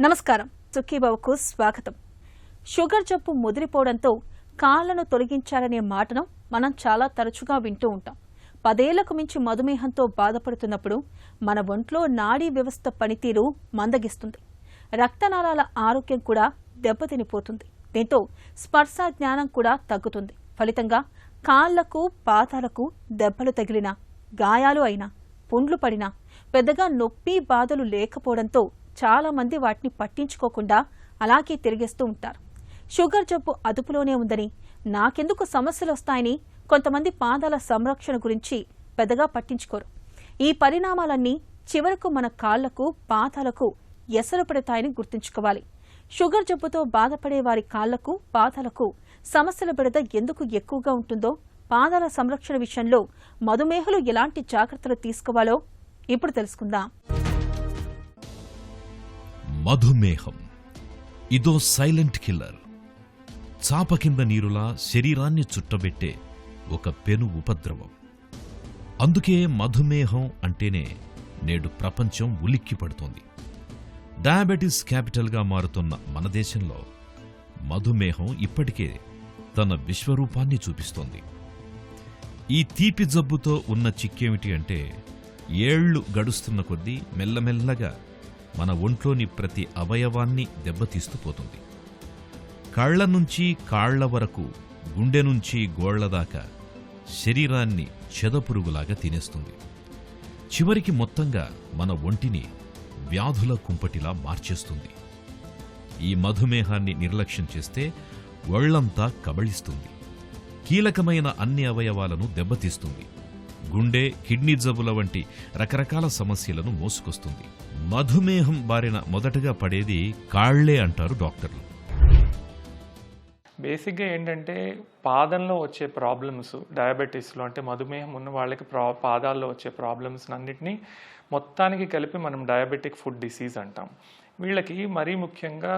నమస్కారం. సుఖీబాబుకు స్వాగతం. షుగర్ జబ్బు ముదిరిపోవడంతో కాళ్లను తొలగించాలనే మాటను మనం చాలా తరచుగా వింటూ ఉంటాం. 10 ఏళ్లకు మించి మధుమేహంతో బాధపడుతున్నప్పుడు మన ఒంట్లో నాడీ వ్యవస్థ పనితీరు మందగిస్తుంది. రక్తనాళాల ఆరోగ్యం కూడా దెబ్బతినిపోతుంది. దీంతో స్పర్శ జ్ఞానం కూడా తగ్గుతుంది. ఫలితంగా కాళ్లకు పాదాలకు దెబ్బలు తగిలినా, గాయాలు అయినా, పుండ్లు పడినా పెద్దగా నొప్పి బాధలు లేకపోవడంతో చాలా మంది వాటిని పట్టించుకోకుండా అలాగే తిరిగేస్తూ ఉంటారు. షుగర్ జబ్బు అదుపులోనే ఉందని, నాకెందుకు సమస్యలు వస్తాయని కొంతమంది పాదాల సంరక్షణ గురించి పెద్దగా పట్టించుకోరు. ఈ పరిణామాలన్నీ చివరకు మన కాళ్లకు, పాదాలకు ఎసరు పెడతాయని గుర్తుంచుకోవాలి. షుగర్ జబ్బుతో బాధపడే వారి కాళ్లకు, పాదాలకు సమస్యల బెడద ఎందుకు ఎక్కువగా ఉంటుందో, పాదాల సంరక్షణ విషయంలో మధుమేహులు ఎలాంటి జాగ్రత్తలు తీసుకోవాలో ఇప్పుడు తెలుసుకుందాం. మధుమేహం ఇదో సైలెంట్ కిల్లర్. చాప కింద నీరులా శరీరాన్ని చుట్టబెట్టే ఒక పెను ఉపద్రవం. అందుకే మధుమేహం అంటేనే నేడు ప్రపంచం ఉలిక్కి పడుతోంది. డయాబెటీస్ క్యాపిటల్గా మారుతున్న మన దేశంలో మధుమేహం ఇప్పటికే తన విశ్వరూపాన్ని చూపిస్తోంది. ఈ తీపి జబ్బుతో ఉన్న చిక్కేమిటి అంటే, ఏళ్లు గడుస్తున్న కొద్దీ మెల్లమెల్లగా మన ఒంట్లోని ప్రతి అవయవాన్ని దెబ్బతీస్తూ పోతుంది. కళ్ల నుంచి కాళ్ల వరకు, గుండె నుంచి గోళ్ల దాకా శరీరాన్ని చెదపురుగులాగా తినేస్తుంది. చివరికి మొత్తంగా మన ఒంటిని వ్యాధుల కుంపటిలా మార్చేస్తుంది. ఈ మధుమేహాన్ని నిర్లక్ష్యం చేస్తే ఒళ్లంతా కబళిస్తుంది. కీలకమైన అన్ని అవయవాలను దెబ్బతీస్తుంది. గుండె, కిడ్నీ జబ్బుల వంటి రకరకాల సమస్యలను మోసుకొస్తుంది. మధుమేహం బారిన మొదటగా పడేది కాళ్లే అంటారు డాక్టర్లు. బేసిక్గా ఏంటంటే, పాదంలో వచ్చే ప్రాబ్లమ్స్ డయాబెటీస్లో, అంటే మధుమేహం ఉన్న వాళ్ళకి పాదాల్లో వచ్చే ప్రాబ్లమ్స్ అన్నిటినీ మొత్తానికి కలిపి మనం డయాబెటిక్ ఫుట్ డిసీజ్ అంటాం. వీళ్ళకి మరీ ముఖ్యంగా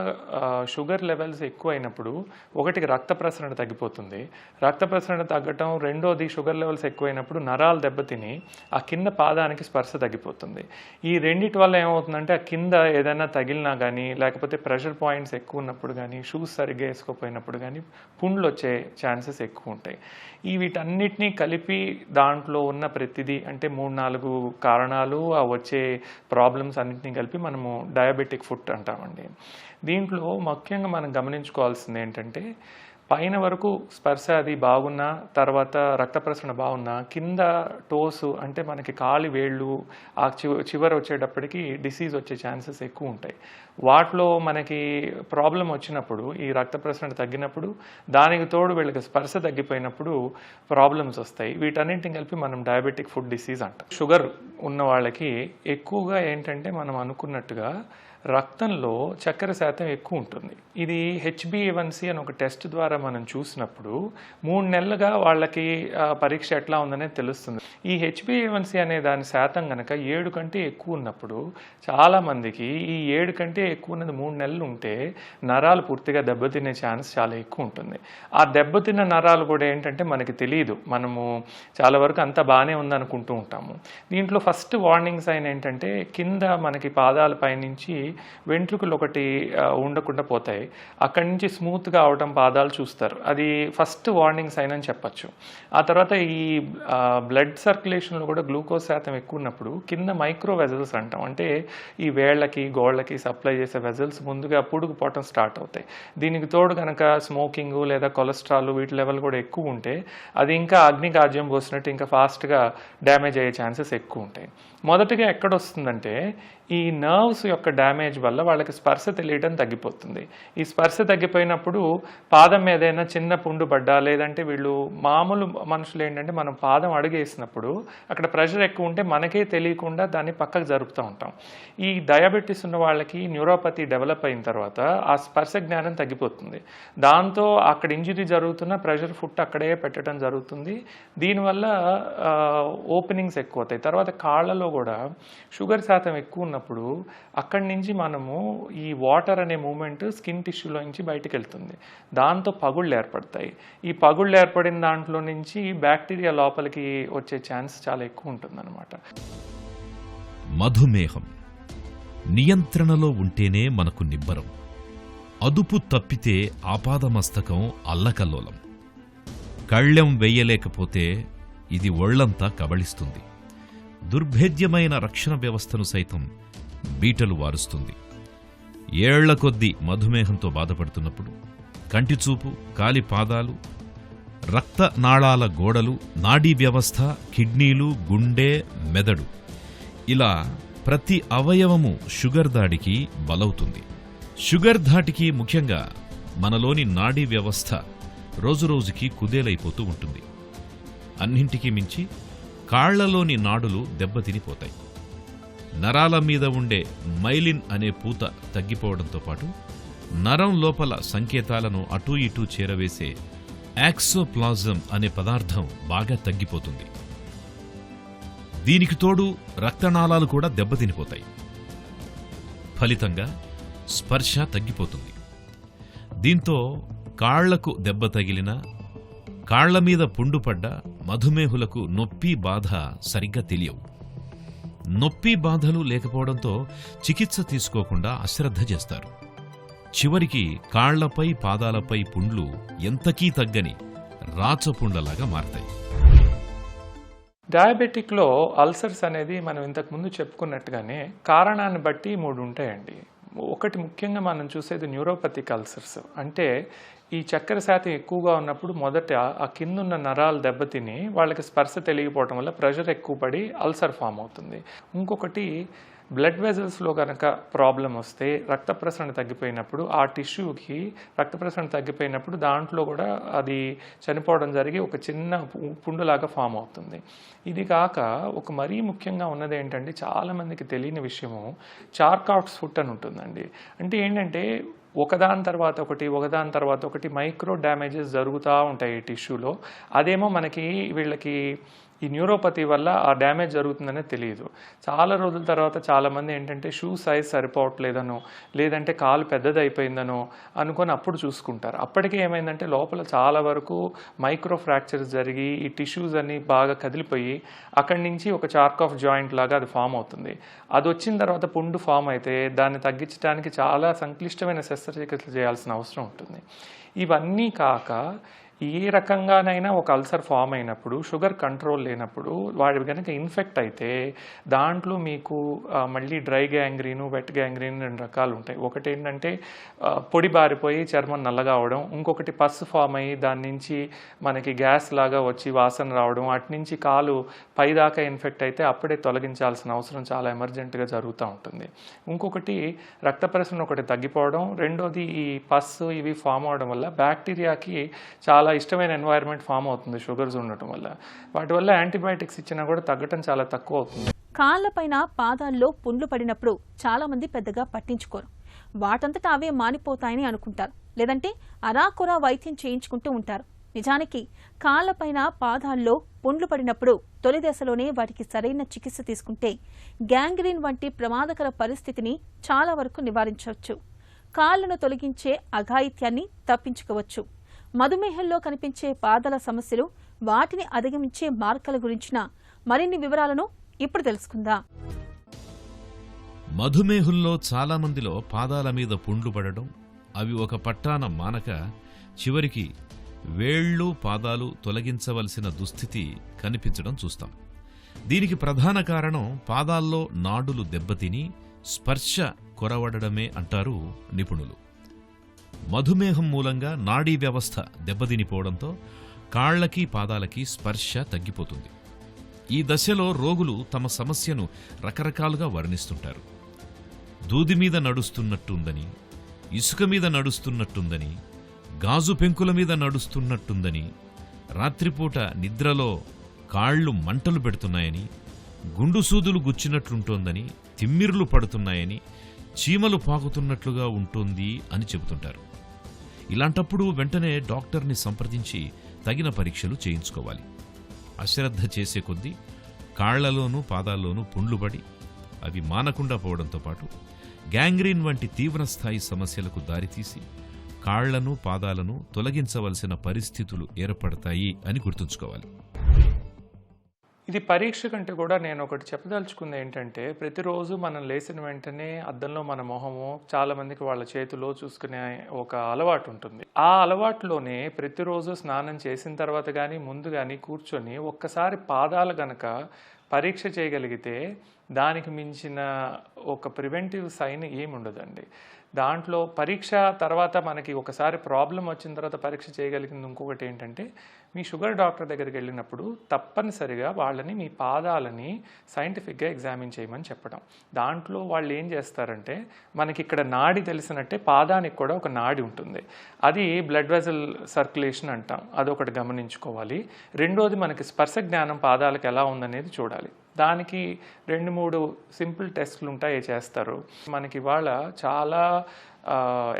షుగర్ లెవెల్స్ ఎక్కువైనప్పుడు ఒకటికి రక్త ప్రసరణ తగ్గిపోతుంది. రక్త ప్రసరణ తగ్గటం, రెండోది షుగర్ లెవెల్స్ ఎక్కువైనప్పుడు నరాలు దెబ్బతిని ఆ కింద పాదానికి స్పర్శ తగ్గిపోతుంది. ఈ రెండిటి వల్ల ఏమవుతుందంటే, ఆ కింద ఏదైనా తగిలినా కానీ, లేకపోతే ప్రెషర్ పాయింట్స్ ఎక్కువ ఉన్నప్పుడు కానీ, షూస్ సరిగ్గా వేసుకోపోయినప్పుడు కానీ పుండ్లు వచ్చే ఛాన్సెస్ ఎక్కువ ఉంటాయి. వీటన్నిటినీ కలిపి దాంట్లో ఉన్న ప్రతిదీ, అంటే 3-4 కారణాలు, ఆ వచ్చే ప్రాబ్లమ్స్ అన్నిటినీ కలిపి మనము డయాబెటిక్ ఫుట్ అంటామండి. దీంట్లో ముఖ్యంగా మనం గమనించుకోవాల్సింది ఏంటంటే, పైన వరకు స్పర్శ అది బాగున్నా, తర్వాత రక్త ప్రసరణ బాగున్నా, కింద టోసు అంటే మనకి కాలి వేళ్ళు ఆ చివర వచ్చేటప్పటికి డిసీజ్ వచ్చే ఛాన్సెస్ ఎక్కువ ఉంటాయి. వాటిలో మనకి ప్రాబ్లం వచ్చినప్పుడు, ఈ రక్త ప్రసరణ తగ్గినప్పుడు, దానికి తోడు వీళ్ళకి స్పర్శ తగ్గిపోయినప్పుడు ప్రాబ్లమ్స్ వస్తాయి. వీటన్నింటిని కలిపి మనం డయాబెటిక్ ఫుట్ డిసీజ్ అంటాం. షుగర్ ఉన్న వాళ్ళకి ఎక్కువగా ఏంటంటే, మనం అనుకున్నట్టుగా రక్తంలో చక్కెర శాతం ఎక్కువ ఉంటుంది. ఇది HbA1c అని ఒక టెస్ట్ ద్వారా మనం చూసినప్పుడు 3 నెలలుగా వాళ్ళకి పరీక్ష ఎట్లా ఉందనేది తెలుస్తుంది. ఈ HbA1c అనే దాని శాతం కనుక 7 కంటే ఎక్కువ ఉన్నప్పుడు, చాలామందికి ఈ 7 కంటే ఎక్కువ ఉన్నది 3 నెలలు ఉంటే నరాలు పూర్తిగా దెబ్బతినే ఛాన్స్ చాలా ఎక్కువ ఉంటుంది. ఆ దెబ్బతిన్న నరాలు కూడా ఏంటంటే మనకి తెలియదు. మనము చాలా వరకు అంతా బాగానే ఉందనుకుంటూ ఉంటాము. దీంట్లో ఫస్ట్ వార్నింగ్ సైన్ ఏంటంటే, కింద మనకి పాదాల పైనుంచి వెంట్రుకలు ఒకటి ఉండకుండా పోతాయి. అక్కడి నుంచి స్మూత్గా అవటం పాదాలు చూస్తారు. అది ఫస్ట్ వార్నింగ్ సైన్ అని చెప్పచ్చు. ఆ తర్వాత ఈ బ్లడ్ సర్క్యులేషన్లో కూడా గ్లూకోజ్ శాతం ఎక్కువ ఉన్నప్పుడు కింద మైక్రో వెజల్స్ అంటాం, అంటే ఈ వేళ్లకి, గోళ్ళకి సప్లై చేసే వెజల్స్ ముందుగా పుడుకుపోవటం స్టార్ట్ అవుతాయి. దీనికి తోడు కనుక స్మోకింగ్ లేదా కొలెస్ట్రాల్ వీటి లెవెల్ కూడా ఎక్కువ ఉంటే అది ఇంకా అగ్నికాజ్యం పోసినట్టు ఇంకా ఫాస్ట్గా డ్యామేజ్ అయ్యే ఛాన్సెస్ ఎక్కువ ఉంటాయి. మొదటగా ఎక్కడొస్తుందంటే, ఈ నర్వ్స్ యొక్క డ్యామేజ్ వల్ల వాళ్ళకి స్పర్శ తెలియడం తగ్గిపోతుంది. ఈ స్పర్శ తగ్గిపోయినప్పుడు పాదం మీద ఏదైనా చిన్న పుండు పడ్డా, లేదంటే వీళ్ళు మామూలు మనుషులు ఏంటంటే, మనం పాదం అడుగేసినప్పుడు అక్కడ ప్రెషర్ ఎక్కువ ఉంటే మనకే తెలియకుండా దాన్ని పక్కకు జరుపుతూ ఉంటాం. ఈ డయాబెటీస్ ఉన్న వాళ్ళకి న్యూరోపతి డెవలప్ అయిన తర్వాత ఆ స్పర్శ జ్ఞానం తగ్గిపోతుంది. దాంతో అక్కడ ఇంజరీ జరుగుతున్న ప్రెషర్ ఫుట్ అక్కడే పెట్టడం జరుగుతుంది. దీనివల్ల ఓపెనింగ్స్ ఎక్కువ అవుతాయి. తర్వాత కాళ్ళలో కూడా షుగర్ శాతం ఎక్కువ ఉన్నప్పుడు అక్కడి నుంచి మనము ఈ వాటర్ అనే మూమెంట్ స్కిన్ టిష్యూలో నుంచి బయటకు వెళ్తుంది. దాంతో పగుళ్ళు ఏర్పడతాయి. ఈ పగుళ్ళు ఏర్పడిన దాంట్లో నుంచి బ్యాక్టీరియా లోపలికి వచ్చే ఛాన్స్ చాలా ఎక్కువ ఉంటుందన్నమాట. మధుమేహం నియంత్రణలో ఉంటేనే మనకు నిబ్బరం. అదుపు తప్పితే ఆపాదమస్తకం అల్లకల్లోలం. కళ్ళెం వెయ్యలేకపోతే ఇది ఒళ్లంతా కబళిస్తుంది. దుర్భేద్యమైన రక్షణ వ్యవస్థను సైతం బీటలు వారుస్తుంది. ఏళ్ల కొద్దీ మధుమేహంతో బాధపడుతున్నప్పుడు కంటిచూపు, కాలి పాదాలు, రక్తనాళాల గోడలు, నాడీ వ్యవస్థ, కిడ్నీలు, గుండె, మెదడు ఇలా ప్రతి అవయవము షుగర్ దాడికి బలవుతుంది. షుగర్ ధాటికి ముఖ్యంగా మనలోని నాడీ వ్యవస్థ రోజురోజుకి కుదేలైపోతూ ఉంటుంది. అన్నింటికీ మించి కాళ్లలోని నాడులు దెబ్బతినిపోతాయి. నరాల మీద ఉండే మైలిన్ అనే పూత తగ్గిపోవడంతో పాటు నరం లోపల సంకేతాలను అటూ ఇటూ చేరవేసే యాక్సోప్లాజం అనే పదార్థం బాగా తగ్గిపోతుంది. దీనికి తోడు రక్తనాళాలు కూడా దెబ్బతినిపోతాయి. ఫలితంగా స్పర్శ తగ్గిపోతుంది. దీంతో కాళ్లకు దెబ్బ తగిలినా, కాళ్ల మీద పుండుపడ్డ మధుమేహులకు నొప్పి, బాధ సరిగ్గా తెలియవు. నొప్పి, బాధలు లేకపోవడంతో చికిత్స తీసుకోకుండా అశ్రద్ధ చేస్తారు. చివరికి కాళ్లపై, పాదాలపై పుండ్లు ఎంతకీ తగ్గని రాచపుండ్లలాగా మారతాయి. డయాబెటిక్లో అల్సర్స్ అనేది మనం ఇంతకుముందు చెప్పుకున్నట్టుగానే కారణాన్ని బట్టి 3 ఉంటాయండి. ఒకటి ముఖ్యంగా మనం చూసేది న్యూరోపతిక్ అల్సర్స్. అంటే ఈ చక్కెర శాతం ఎక్కువగా ఉన్నప్పుడు మొదట ఆ కిందున్న నరాలు దెబ్బతిని వాళ్ళకి స్పర్శ తెలియకపోవడం వల్ల ప్రెషర్ ఎక్కువ పడి అల్సర్ ఫామ్ అవుతుంది. ఇంకొకటి బ్లడ్ వెజల్స్లో కనుక ప్రాబ్లం వస్తే రక్త ప్రసరణ తగ్గిపోయినప్పుడు ఆ టిష్యూకి రక్త ప్రసరణ తగ్గిపోయినప్పుడు దాంట్లో కూడా అది చనిపోవడం జరిగి ఒక చిన్న పుండులాగా ఫామ్ అవుతుంది. ఇది కాక ఒక మరీ ముఖ్యంగా ఉన్నది ఏంటంటే చాలామందికి తెలియని విషయము చార్కాట్స్ ఫుట్ అని ఉంటుందండి. అంటే ఏంటంటే ఒకదాని తర్వాత ఒకటి మైక్రో డ్యామేజెస్ జరుగుతూ ఉంటాయి ఈ టిష్యూలో. అదేమో మనకి వీళ్ళకి ఈ న్యూరోపతి వల్ల ఆ డ్యామేజ్ జరుగుతుందనే తెలియదు. చాలా రోజుల తర్వాత చాలామంది ఏంటంటే షూ సైజ్ సరిపోవట్లేదనో, లేదంటే కాలు పెద్దదైపోయిందనో అనుకొని అప్పుడు చూసుకుంటారు. అప్పటికే ఏమైందంటే లోపల చాలా వరకు మైక్రో ఫ్రాక్చర్స్ జరిగి ఈ టిష్యూస్ అన్ని బాగా కదిలిపోయి అక్కడి నుంచి ఒక చార్క్ ఆఫ్ జాయింట్ లాగా అది ఫామ్ అవుతుంది. అది వచ్చిన తర్వాత పుండు ఫామ్ అయితే దాన్ని తగ్గించడానికి చాలా సంక్లిష్టమైన శస్త్రచికిత్స చేయాల్సిన అవసరం ఉంటుంది. ఇవన్నీ కాక ఏ రకంగానైనా ఒక అల్సర్ ఫామ్ అయినప్పుడు, షుగర్ కంట్రోల్ లేనప్పుడు వాడి కనుక ఇన్ఫెక్ట్ అయితే దాంట్లో మీకు మళ్ళీ డ్రై గ్యాంగ్రీను, వెట్ గ్యాంగ్రీన్ 2 రకాలు ఉంటాయి. ఒకటి ఏంటంటే పొడి బారిపోయి చర్మం నల్లగా అవడం, ఇంకొకటి పస్సు ఫామ్ అయ్యి దాని నుంచి మనకి గ్యాస్ లాగా వచ్చి వాసన రావడం, అటు నుంచి కాలు పైదాకా ఇన్ఫెక్ట్ అయితే అప్పుడే తొలగించాల్సిన అవసరం చాలా ఎమర్జెంట్గా జరుగుతూ ఉంటుంది. ఇంకొకటి రక్త ప్రసరణ ఒకటి తగ్గిపోవడం, రెండోది ఈ పస్సు ఇవి ఫామ్ అవడం వల్ల బ్యాక్టీరియాకి చాలా ఇష్టమైన ఎన్వైరన్మెంట్ ఫామ్ అవుతుంది షుగర్స్ ఉండటం వల్ల. వాటి వల్ల యాంటీబయాటిక్స్ ఇచ్చినా కూడా తగ్గటం చాలా తక్కువ అవుతుంది. కాళ్లపైన, పాదాల్లో పుండ్లు పడినప్పుడు చాలా మంది పెద్దగా పట్టించుకోరు. వాటంతటా అవే మానిపోతాయని అనుకుంటారు, లేదంటే అరాకొరా వైద్యం చేయించుకుంటూ ఉంటారు. నిజానికి కాళ్లపైన, పాదాల్లో పుండ్లు పడినప్పుడు తొలి దశలోనే వాటికి సరైన చికిత్స తీసుకుంటే గ్యాంగ్రీన్ వంటి ప్రమాదకర పరిస్థితిని చాలా వరకు నివారించవచ్చు. కాళ్లను తొలగించే అఘాయిత్యాన్ని తప్పించుకోవచ్చు. మధుమేహంలో కనిపించే పాదాల సమస్యలు, వాటిని అధిగమించే మార్గాల గురించిన మరిన్ని వివరాలను ఇప్పుడు తెలుసుకుందాం. మధుమేహుల్లో చాలామందిలో పాదాల మీద పుండ్లు పడడం, అవి ఒక పట్టాన మానక చివరికి వేళ్లు, పాదాలు తొలగించవలసిన దుస్థితి కనిపించడం చూస్తాం. దీనికి ప్రధాన కారణం పాదాల్లో నాడులు దెబ్బతిని స్పర్శ కొరవడమే అంటారు నిపుణులు. మధుమేహం మూలంగా నాడీ వ్యవస్థ దెబ్బతినిపోవడంతో కాళ్లకి, పాదాలకి స్పర్శ తగ్గిపోతుంది. ఈ దశలో రోగులు తమ సమస్యను రకరకాలుగా వర్ణిస్తుంటారు. దూది మీద నడుస్తున్నట్టుందని, ఇసుక మీద నడుస్తున్నట్టుందని, గాజు పెంకుల మీద నడుస్తున్నట్టుందని, రాత్రిపూట నిద్రలో కాళ్లు మంటలు పెడుతున్నాయని, గుండు సూదులు గుచ్చినట్లుంటోందని, తిమ్మిర్లు పడుతున్నాయని, చీమలు పాకుతున్నట్లుగా ఉంటుంది అని చెబుతుంటారు. ఇలాంటప్పుడు వెంటనే డాక్టర్ని సంప్రదించి తగిన పరీక్షలు చేయించుకోవాలి. అశ్రద్ధ చేసే కొద్దీ కాళ్లలోనూ, పాదాల్లోనూ పుండ్లు పడి అవి మానకుండా పోవడంతో పాటు గ్యాంగ్రీన్ వంటి తీవ్రస్థాయి సమస్యలకు దారితీసి కాళ్లను, పాదాలను తొలగించవలసిన పరిస్థితులు ఏర్పడతాయి అని గుర్తుంచుకోవాలి. ఇది పరీక్ష కంటే కూడా నేను ఒకటి చెప్పదలుచుకుంది ఏంటంటే, ప్రతిరోజు మనం లేచిన వెంటనే అద్దంలో మన మొహము, చాలామందికి వాళ్ళ చేతిలో చూసుకునే ఒక అలవాటు ఉంటుంది. ఆ అలవాటులోనే ప్రతిరోజు స్నానం చేసిన తర్వాత కానీ, ముందు కానీ కూర్చొని ఒక్కసారి పాదాలు గనక పరీక్ష చేయగలిగితే దానికి మించిన ఒక ప్రివెంటివ్ సైన్ ఏముండదండి. దాంట్లో పరీక్ష తర్వాత మనకి ఒకసారి ప్రాబ్లం వచ్చిన తర్వాత పరీక్ష చేయగలిగింది ఇంకొకటి ఏంటంటే, మీ షుగర్ డాక్టర్ దగ్గరికి వెళ్ళినప్పుడు తప్పనిసరిగా వాళ్ళని మీ పాదాలని సైంటిఫిక్గా ఎగ్జామిన్ చేయమని చెప్పడం. దాంట్లో వాళ్ళు ఏం చేస్తారంటే, మనకి ఇక్కడ నాడి తెలిసినట్టే పాదానికి కూడా ఒక నాడి ఉంటుంది. అది బ్లడ్ వెజల్ సర్క్యులేషన్ అంటాం. అదొకటి గమనించుకోవాలి. రెండోది మనకి స్పర్శ జ్ఞానం పాదాలకు ఎలా ఉందనేది చూడాలి. దానికి 2-3 సింపుల్ టెస్ట్లు ఉంటాయి, చేస్తారు. మనకి ఇవాళ చాలా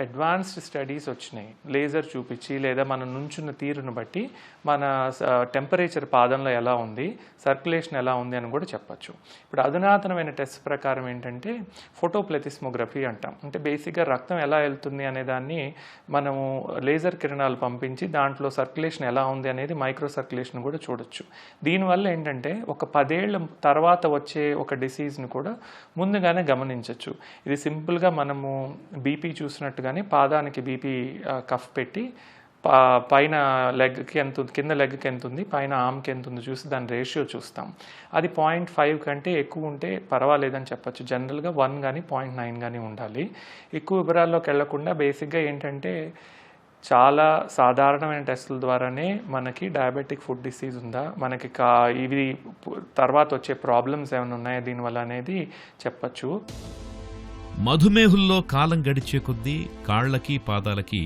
అడ్వాన్స్డ్ స్టడీస్ వచ్చినాయి. లేజర్ చూపించి లేదా మనం నుంచున్న తీరును బట్టి మన టెంపరేచర్ పాదంలో ఎలా ఉంది, సర్క్యులేషన్ ఎలా ఉంది అని కూడా చెప్పచ్చు. ఇప్పుడు అధునాతనమైన టెస్ట్ ప్రకారం ఏంటంటే ఫోటోప్లెథిస్మోగ్రఫీ అంటాం. అంటే బేసిక్గా రక్తం ఎలా వెళ్తుంది అనే దాన్ని మనము లేజర్ కిరణాలు పంపించి దాంట్లో సర్క్యులేషన్ ఎలా ఉంది అనేది మైక్రో సర్క్యులేషన్ కూడా చూడొచ్చు. దీనివల్ల ఏంటంటే ఒక 10 ఏళ్ల తర్వాత వచ్చే ఒక డిసీజ్ని కూడా ముందుగానే గమనించవచ్చు. ఇది సింపుల్గా మనము బీపీ చూసినట్టుగానే పాదానికి బీపీ కఫ్ పెట్టి పైన లెగ్కి ఎంత ఉంది, కింద లెగ్కి ఎంత ఉంది, పైన ఆమ్కి ఎంత ఉంది చూసి దాని రేషియో చూస్తాం. అది 0.5 కంటే ఎక్కువ ఉంటే పర్వాలేదని చెప్పచ్చు. జనరల్గా 1 కానీ 0.9 కానీ ఉండాలి. ఎక్కువ వివరాల్లోకి వెళ్లకుండా బేసిక్గా ఏంటంటే చాలా సాధారణమైన టెస్టుల ద్వారానే మనకి డయాబెటిక్ ఫుడ్ డిసీజ్ ఉందా, మనకి ఇవి తర్వాత వచ్చే ప్రాబ్లమ్స్ ఏమైనా ఉన్నాయా దీనివల్ల అనేది చెప్పచ్చు. మధుమేహుల్లో కాలం గడిచే కొద్దీ కాళ్లకి పాదాలకి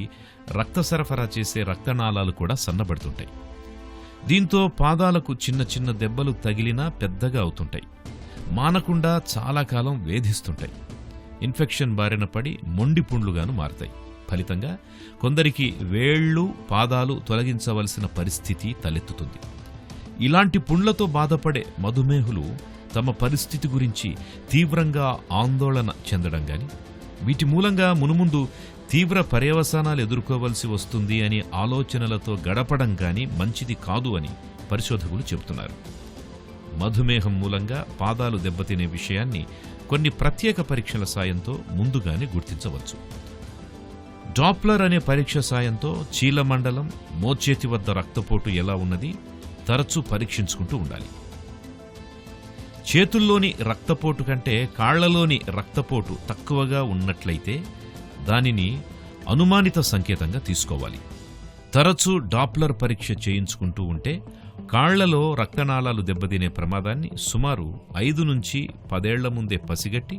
రక్త సరఫరా చేసే రక్తనాళాలు కూడా సన్నబడుతుంటాయి. దీంతో పాదాలకు చిన్న చిన్న దెబ్బలు తగిలినా పెద్దగా అవుతుంటాయి. మానకుండా చాలా కాలం వేధిస్తుంటాయి. ఇన్ఫెక్షన్ బారిన పడి మొండి పుండ్లుగాను మారతాయి. ఫలితంగా కొందరికి వేళ్లు పాదాలు తొలగించవలసిన పరిస్థితి తలెత్తుతుంది. ఇలాంటి పుండ్లతో బాధపడే మధుమేహులు తమ పరిస్థితి గురించి తీవ్రంగా ఆందోళన చెందడం గాని, వీటి మూలంగా మునుముందు తీవ్ర పర్యవసానాలు ఎదుర్కోవలసి వస్తుంది అని ఆలోచనలతో గడపడం గాని మంచిది కాదు అని పరిశోధకులు చెబుతున్నారు. మధుమేహం మూలంగా పాదాలు దెబ్బతినే విషయాన్ని కొన్ని ప్రత్యేక పరీక్షల సాయంతో ముందుగానే గుర్తించవచ్చు. డాప్లర్ అనే పరీక్ష సాయంతో చీలమండలం, మోచేతి వద్ద రక్తపోటు ఎలా ఉన్నది తరచూ పరీక్షించుకుంటూ ఉండాలి. చేతుల్లోని రక్తపోటు కంటే కాళ్లలోని రక్తపోటు తక్కువగా ఉన్నట్లయితే దానిని అనుమానిత సంకేతంగా తీసుకోవాలి. తరచూ డాప్లర్ పరీక్ష చేయించుకుంటూ ఉంటే కాళ్లలో రక్తనాళాలు దెబ్బతినే ప్రమాదాన్ని సుమారు 5 నుంచి 10 ఏళ్ల ముందే పసిగట్టి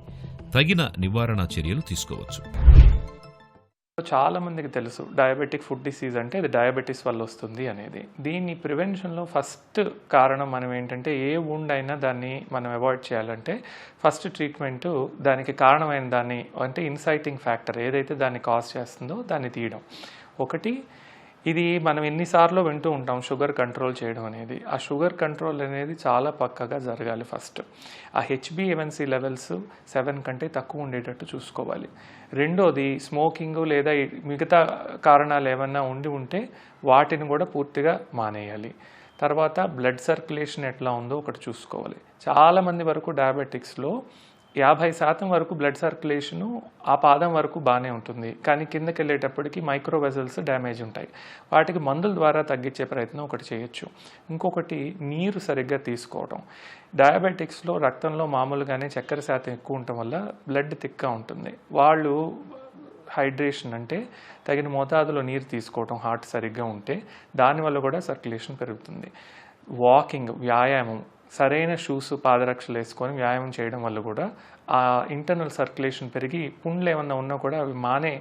తగిన నివారణ చర్యలు తీసుకోవచ్చు. చాలా మందికి తెలుసు డయాబెటిక్ ఫుడ్ డిసీజ్ అంటే ఇది డయాబెటీస్ వల్ల వస్తుంది అనేది. దీన్ని ప్రివెన్షన్లో ఫస్ట్ కారణం మనం ఏంటంటే, ఏ వుండ్ అయినా దాన్ని మనం అవాయిడ్ చేయాలంటే ఫస్ట్ ట్రీట్మెంట్ దానికి కారణమైన దాన్ని అంటే ఇన్సైటింగ్ ఫ్యాక్టర్ ఏదైతే దాన్ని కాజ్ చేస్తుందో దాన్ని తీయడం. ఒకటి, ఇది మనం ఎన్నిసార్లు వింటూ ఉంటాం షుగర్ కంట్రోల్ చేయడం అనేది. ఆ షుగర్ కంట్రోల్ అనేది చాలా పక్కగా జరగాలి. ఫస్ట్ ఆ HbA1c లెవెల్స్ 7 కంటే తక్కువ ఉండేటట్టు చూసుకోవాలి. రెండోది, స్మోకింగ్ లేదా మిగతా కారణాలు ఏమన్నా ఉంటే వాటిని కూడా పూర్తిగా మానేయాలి. తర్వాత బ్లడ్ సర్క్యులేషన్ ఎట్లా ఉందో ఒకటి చూసుకోవాలి. చాలామంది వరకు డయాబెటిక్స్లో 50% వరకు బ్లడ్ సర్క్యులేషను ఆ పాదం వరకు బాగానే ఉంటుంది, కానీ కిందకి వెళ్ళేటప్పటికి మైక్రో వెజల్స్ డ్యామేజ్ ఉంటాయి. వాటికి మందుల ద్వారా తగ్గించే ప్రయత్నం ఒకటి చేయొచ్చు. ఇంకొకటి, నీరు సరిగ్గా తీసుకోవడం. డయాబెటిక్స్లో రక్తంలో మామూలుగానే చక్కెర శాతం ఎక్కువ ఉండటం వల్ల బ్లడ్ థిక్గా ఉంటుంది. వాళ్ళు హైడ్రేషన్ అంటే తగిన మోతాదులో నీరు తీసుకోవడం, హార్ట్ సరిగ్గా ఉంటే దానివల్ల కూడా సర్క్యులేషన్ పెరుగుతుంది. వాకింగ్, వ్యాయామం, సరైన షూస్ పాదరక్షలు వేసుకొని వ్యాయామం చేయడం వల్ల కూడా ఆ ఇంటర్నల్ సర్క్యులేషన్ పెరిగి పుండ్లు ఏమన్నా ఉన్నా కూడా అవి మానే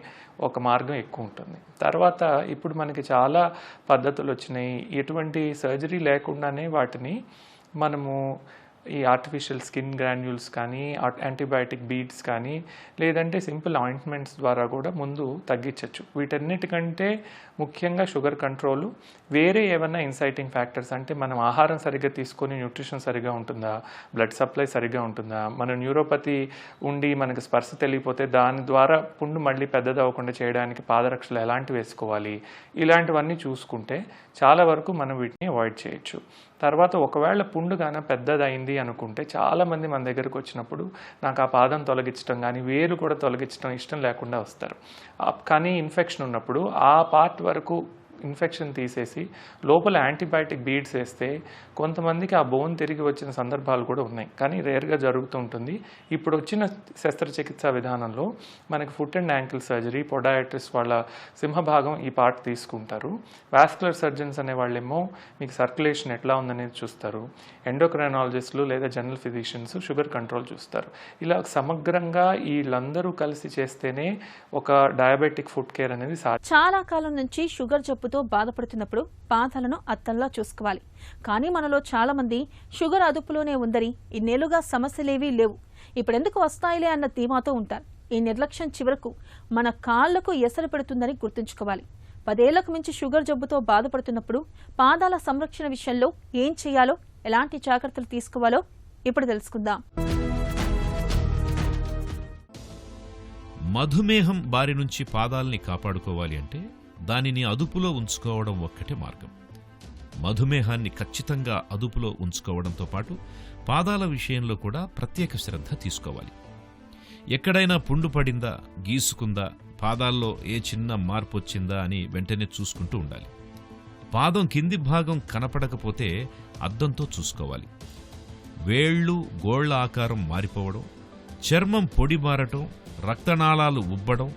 ఒక మార్గం ఎక్కువ ఉంటుంది. తర్వాత ఇప్పుడు మనకి చాలా పద్ధతులు వచ్చినాయి. ఎటువంటి సర్జరీ లేకుండానే వాటిని మనము ఈ ఆర్టిఫిషియల్ స్కిన్ గ్రాన్యూల్స్ కానీ, యాంటీబయాటిక్ బీడ్స్ కానీ, లేదంటే సింపుల్ ఆయింట్మెంట్స్ ద్వారా కూడా ముందు తగ్గించవచ్చు. వీటన్నిటికంటే ముఖ్యంగా షుగర్ కంట్రోలు, వేరే ఏమన్నా ఇన్సైటింగ్ ఫ్యాక్టర్స్ అంటే మనం ఆహారం సరిగ్గా తీసుకొని న్యూట్రిషన్ సరిగ్గా ఉంటుందా, బ్లడ్ సప్లై సరిగ్గా ఉంటుందా, మన న్యూరోపతి ఉండి మనకి స్పర్శ తెలియపోతే దాని ద్వారా పుండు మళ్ళీ పెద్దది అవ్వకుండా చేయడానికి పాదరక్షలు ఎలాంటివి వేసుకోవాలి, ఇలాంటివన్నీ చూసుకుంటే చాలా వరకు మనం వీటిని అవాయిడ్ చేయొచ్చు. తర్వాత ఒకవేళ పుండు కానీ పెద్దదైంది అనుకుంటే చాలామంది మన దగ్గరకు వచ్చినప్పుడు నాకు ఆ పాదం తొలగించడం కానీ వేలు కూడా తొలగించడం ఇష్టం లేకుండా వస్తారు. కానీ ఇన్ఫెక్షన్ ఉన్నప్పుడు ఆ పార్ట్ వరకు ఇన్ఫెక్షన్ తీసేసి లోపల యాంటీబయాటిక్ బీడ్స్ వేస్తే కొంతమందికి ఆ బోన్ తిరిగి వచ్చిన సందర్భాలు కూడా ఉన్నాయి, కానీ రేర్గా జరుగుతూ ఉంటుంది. ఇప్పుడు వచ్చిన శస్త్రచికిత్సా విధానంలో మనకి ఫుట్ అండ్ యాంకిల్ సర్జరీ, పొడాయాట్రిస్ట్ వాళ్ళ సింహభాగం ఈ పార్ట్ తీసుకుంటారు. వాస్కులర్ సర్జన్స్ అనే వాళ్ళేమో మీకు సర్క్యులేషన్ ఎట్లా ఉందనేది చూస్తారు. ఎండోక్రైనాలజిస్టులు లేదా జనరల్ ఫిజిషియన్స్ షుగర్ కంట్రోల్ చూస్తారు. ఇలా సమగ్రంగా వీళ్ళందరూ కలిసి చేస్తేనే ఒక డయాబెటిక్ ఫుట్ కేర్ అనేది చాలా కాలం నుంచి షుగర్ జబ్బుతో బాధపడుతున్నప్పుడు పాదాలను అద్దంలా చూసుకోవాలి. కానీ మనలో చాలా మంది షుగర్ అదుపులోనే ఉందని, ఇన్నేళ్లుగా సమస్యలేవీ లేవు, ఇప్పుడెందుకు వస్తాయిలే అన్న ధీమాతో ఉంటారు. ఈ నిర్లక్ష్యం చివరకు మన కాళ్లకు ఎసరు పెడుతుందని గుర్తుంచుకోవాలి. 10 ఏళ్లకు మించి షుగర్ జబ్బుతో బాధపడుతున్నప్పుడు పాదాల సంరక్షణ విషయంలో ఏం చేయాలో, ఎలాంటి జాగ్రత్తలు తీసుకోవాలో ఇప్పుడు తెలుసుకుందాం. మధుమేహం బారి నుంచి పాదాల్ని కాపాడుకోవాలి అంటే దానిని అదుపులో ఉంచుకోవడం ఒక్కటే మార్గం. మధుమేహాన్ని ఖచ్చితంగా అదుపులో ఉంచుకోవడంతో పాటు పాదాల విషయంలో కూడా ప్రత్యేక శ్రద్ధ తీసుకోవాలి. ఎక్కడైనా పుండు పడిందా, గీసుకుందా, పాదాల్లో ఏ చిన్న మార్పు వచ్చిందా అని వెంటనే చూసుకుంటూ ఉండాలి. పాదం కింది భాగం కనపడకపోతే అద్దంతో చూసుకోవాలి. వేళ్లు గోళ్ల ఆకారం మారిపోవడం, చర్మం పొడిబారటం, రక్తనాళాలు ఉబ్బడం,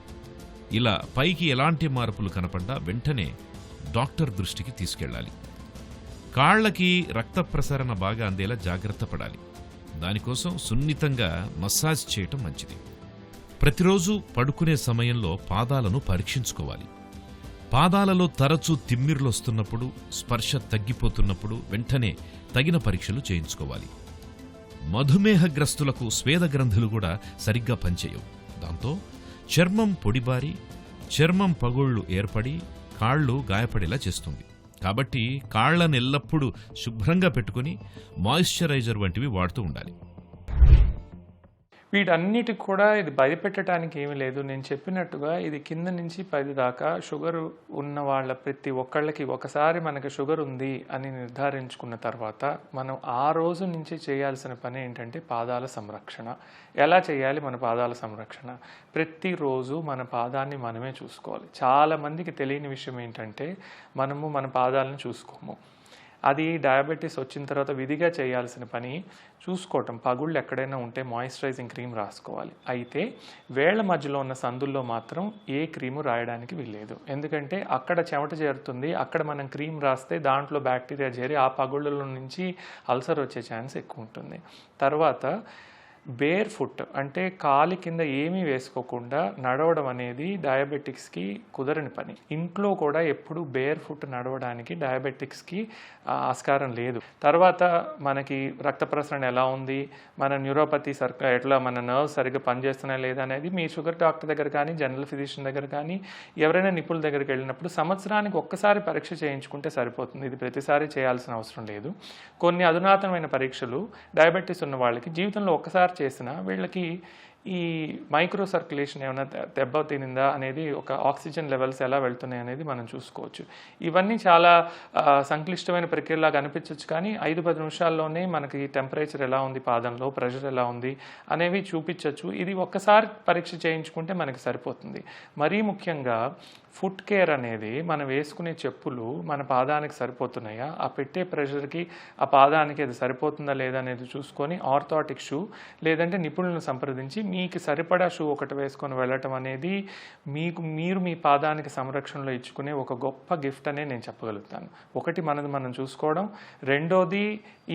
ఇలా పైకి ఎలాంటి మార్పులు కనపడ్డా వెంటనే డాక్టర్ దృష్టికి తీసుకెళ్లాలి. కాళ్లకి రక్త ప్రసరణ బాగా అందేలా జాగ్రత్త పడాలి. దానికోసం సున్నితంగా మసాజ్ చేయటం మంచిది. ప్రతిరోజు పడుకునే సమయంలో పాదాలను పరీక్షించుకోవాలి. పాదాలలో తరచూ తిమ్మిర్లొస్తున్నప్పుడు, స్పర్శ తగ్గిపోతున్నప్పుడు వెంటనే తగిన పరీక్షలు చేయించుకోవాలి. మధుమేహగ్రస్తులకు స్వేద గ్రంథులు కూడా సరిగ్గా పనిచేయవు. దాంతో చర్మం పొడిబారి, చర్మం పగుళ్లు ఏర్పడి కాళ్లు గాయపడేలా చేస్తుంది. కాబట్టి కాళ్లను ఎల్లప్పుడూ శుభ్రంగా పెట్టుకుని మాయిశ్చరైజర్ వంటివి వాడుతూ ఉండాలి. వీటన్నిటికి కూడా ఇది భయపెట్టడానికి ఏమీ లేదు. నేను చెప్పినట్టుగా ఇది కింద నుంచి 10 దాకా షుగర్ ఉన్న వాళ్ళ ప్రతి ఒక్కళ్ళకి ఒకసారి మనకి షుగర్ ఉంది అని నిర్ధారించుకున్న తర్వాత మనం ఆ రోజు నుంచి చేయాల్సిన పని ఏంటంటే పాదాల సంరక్షణ. ఎలా చేయాలి మన పాదాల సంరక్షణ? ప్రతిరోజు మన పాదాన్ని మనమే చూసుకోవాలి. చాలామందికి తెలియని విషయం ఏంటంటే మనము మన పాదాలను చూసుకోము. అది డయాబెటీస్ వచ్చిన తర్వాత విధిగా చేయాల్సిన పని చూసుకోవటం. పగుళ్ళు ఎక్కడైనా ఉంటే మాయిశ్చరైజింగ్ క్రీమ్ రాసుకోవాలి. అయితే వేళ్ల మధ్యలో ఉన్న సందుల్లో మాత్రం ఏ క్రీము రాయడానికి వీల్లేదు. ఎందుకంటే అక్కడ చెమట చేరుతుంది, అక్కడ మనం క్రీమ్ రాస్తే దాంట్లో బ్యాక్టీరియా చేరి ఆ పగుళ్ళలో నుంచి అల్సర్ వచ్చే ఛాన్స్ ఎక్కువ ఉంటుంది. తర్వాత బేర్ ఫుట్ అంటే కాలి కింద ఏమీ వేసుకోకుండా నడవడం అనేది డయాబెటిక్స్కి కుదరని పని. ఇంట్లో కూడా ఎప్పుడు బేర్ ఫుట్ నడవడానికి డయాబెటిక్స్కి ఆస్కారం లేదు. తర్వాత మనకి రక్త ప్రసరణ ఎలా ఉంది, మన న్యూరోపతి ఎట్లా మన నర్వ్స్ సరిగ్గా పనిచేస్తున్నాయా లేదా అనేది మీ షుగర్ డాక్టర్ దగ్గర కానీ, జనరల్ ఫిజిషియన్ దగ్గర కానీ, ఎవరైనా నిపుణుల దగ్గరికి వెళ్ళినప్పుడు సంవత్సరానికి ఒక్కసారి పరీక్ష చేయించుకుంటే సరిపోతుంది. ఇది ప్రతిసారి చేయాల్సిన అవసరం లేదు. కొన్ని అధునాతనమైన పరీక్షలు డయాబెటీస్ ఉన్న వాళ్ళకి జీవితంలో ఒక్కసారి చేసిన వీళ్ళకి ఈ మైక్రో సర్క్యులేషన్ ఏమైనా దెబ్బ తినిందా అనేది, ఒక ఆక్సిజన్ లెవెల్స్ ఎలా వెళ్తున్నాయి అనేది మనం చూసుకోవచ్చు. ఇవన్నీ చాలా సంక్లిష్టమైన ప్రక్రియలాగా అనిపించవచ్చు, కానీ 5-10 నిమిషాల్లోనే మనకి టెంపరేచర్ ఎలా ఉంది, పాదంలో ప్రెషర్ ఎలా ఉంది అనేవి చూపించవచ్చు. ఇది ఒక్కసారి పరీక్ష చేయించుకుంటే మనకి సరిపోతుంది. మరీ ముఖ్యంగా ఫుట్ కేర్ అనేది మనం వేసుకునే చెప్పులు మన పాదానికి సరిపోతున్నాయా, ఆ పెట్టే ప్రెషర్కి ఆ పాదానికి అది సరిపోతుందా లేదా అనేది చూసుకొని ఆర్థోటిక్ షూ లేదంటే నిపుణులను సంప్రదించి మీకు సరిపడా షూ ఒకటి వేసుకొని వెళ్ళటం అనేది మీరు మీ పాదానికి సంరక్షణలో ఇచ్చుకునే ఒక గొప్ప గిఫ్ట్ అనే నేను చెప్పగలుగుతాను. ఒకటి మనది మనం చూసుకోవడం, రెండోది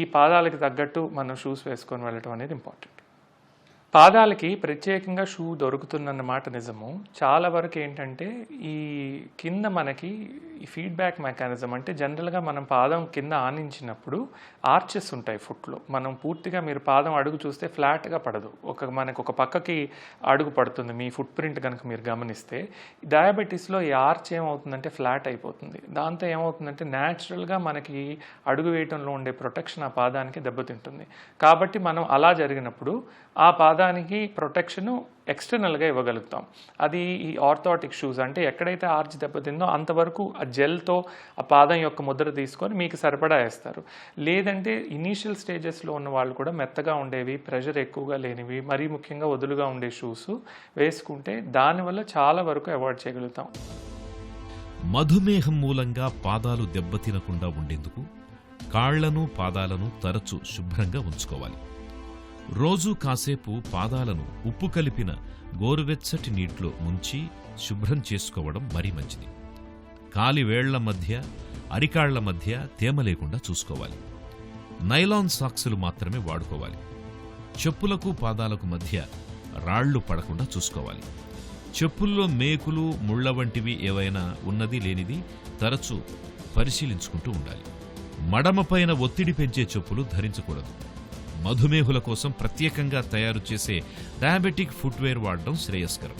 ఈ పాదాలకి తగ్గట్టు మనం షూస్ వేసుకొని వెళ్ళటం అనేది ఇంపార్టెంట్. పాదాలకి ప్రత్యేకంగా షూ దొరుకుతుందన్నమాట నిజము. చాలా వరకు ఏంటంటే ఈ కింద మనకి ఈ ఫీడ్బ్యాక్ మెకానిజం అంటే జనరల్గా మనం పాదం కింద ఆనించినప్పుడు ఆర్చెస్ ఉంటాయి ఫుట్లో. మనం పూర్తిగా మీరు పాదం అడుగు చూస్తే ఫ్లాట్గా పడదు, మనకు ఒక పక్కకి అడుగు పడుతుంది. మీ ఫుట్ ప్రింట్ కనుక మీరు గమనిస్తే డయాబెటీస్లో ఈ ఆర్చ్ ఏమవుతుందంటే ఫ్లాట్ అయిపోతుంది. దాంతో ఏమవుతుందంటే న్యాచురల్గా మనకి అడుగు వేయటంలో ఉండే ప్రొటెక్షన్ ఆ పాదానికి దెబ్బతింటుంది. కాబట్టి మనం అలా జరిగినప్పుడు ఆ పాదానికి ప్రొటెక్షను ఎక్స్టర్నల్గా ఇవ్వగలుగుతాం. అది ఈ ఆర్థోటిక్ షూస్ అంటే ఎక్కడైతే ఆర్చ్ దెబ్బతిందో అంతవరకు ఆ జెల్తో ఆ పాదం యొక్క ముద్ర తీసుకొని మీకు సరిపడా వేస్తారు. లేదంటే ఇనీషియల్ స్టేజెస్లో ఉన్న వాళ్ళు కూడా మెత్తగా ఉండేవి, ప్రెషర్ ఎక్కువగా లేనివి, మరీ ముఖ్యంగా వదులుగా ఉండే షూస్ వేసుకుంటే దానివల్ల చాలా వరకు అవాయిడ్ చేయగలుగుతాం. మధుమేహం మూలంగా పాదాలు దెబ్బతినకుండా ఉండేందుకు కాళ్లను పాదాలను తరచు శుభ్రంగా ఉంచుకోవాలి. రోజూ కాసేపు పాదాలను ఉప్పు కలిపిన గోరువెచ్చటి నీటిలో ముంచి శుభ్రం చేసుకోవడం మరీ మంచిది. కాలి వేళ్ల మధ్య అరికాళ్ల మధ్య తేమ లేకుండా చూసుకోవాలి. నైలాన్ సాక్సులు మాత్రమే వాడుకోవాలి. చెప్పులకు పాదాలకు మధ్య రాళ్లు పడకుండా చూసుకోవాలి. చెప్పుల్లో మేకులు ముళ్ల వంటివి ఏవైనా ఉన్నది లేనిది తరచూ పరిశీలించుకుంటూ ఉండాలి. మడమపైన ఒత్తిడి పెంచే చెప్పులు ధరించకూడదు. మధుమేహుల కోసం ప్రత్యేకంగా తయారు చేసే డయాబెటిక్ ఫుట్వేర్ వాడడం శ్రేయస్కరం.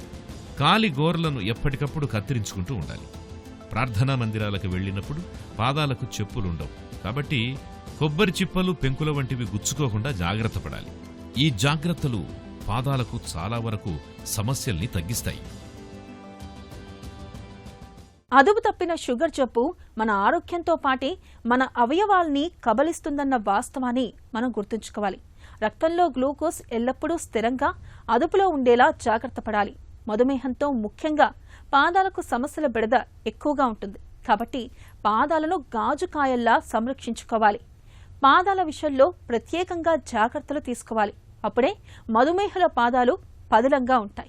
కాలి గోర్లను ఎప్పటికప్పుడు కత్తిరించుకుంటూ ఉండాలి. ప్రార్థనా మందిరాలకు వెళ్ళినప్పుడు పాదాలకు చెప్పులుండవు కాబట్టి కొబ్బరి చిప్పలు పెంకుల వంటివి గుచ్చుకోకుండా జాగ్రత్త పడాలి. ఈ జాగ్రత్తలు పాదాలకు చాలా వరకు సమస్యల్ని తగ్గిస్తాయి. అదుపు తప్పిన షుగర్ జబ్బు మన ఆరోగ్యంతో పాటే మన అవయవాల్ని కబలిస్తుందన్న వాస్తవాన్ని మనం గుర్తుంచుకోవాలి. రక్తంలో గ్లూకోజ్ ఎల్లప్పుడూ స్థిరంగా అదుపులో ఉండేలా జాగ్రత్త పడాలి. మధుమేహంతో ముఖ్యంగా పాదాలకు సమస్యల బెడద ఎక్కువగా ఉంటుంది కాబట్టి పాదాలను గాజుకాయల్లా సంరక్షించుకోవాలి. పాదాల విషయంలో ప్రత్యేకంగా జాగ్రత్తలు తీసుకోవాలి. అప్పుడే మధుమేహుల పాదాలు పదిలంగా ఉంటాయి.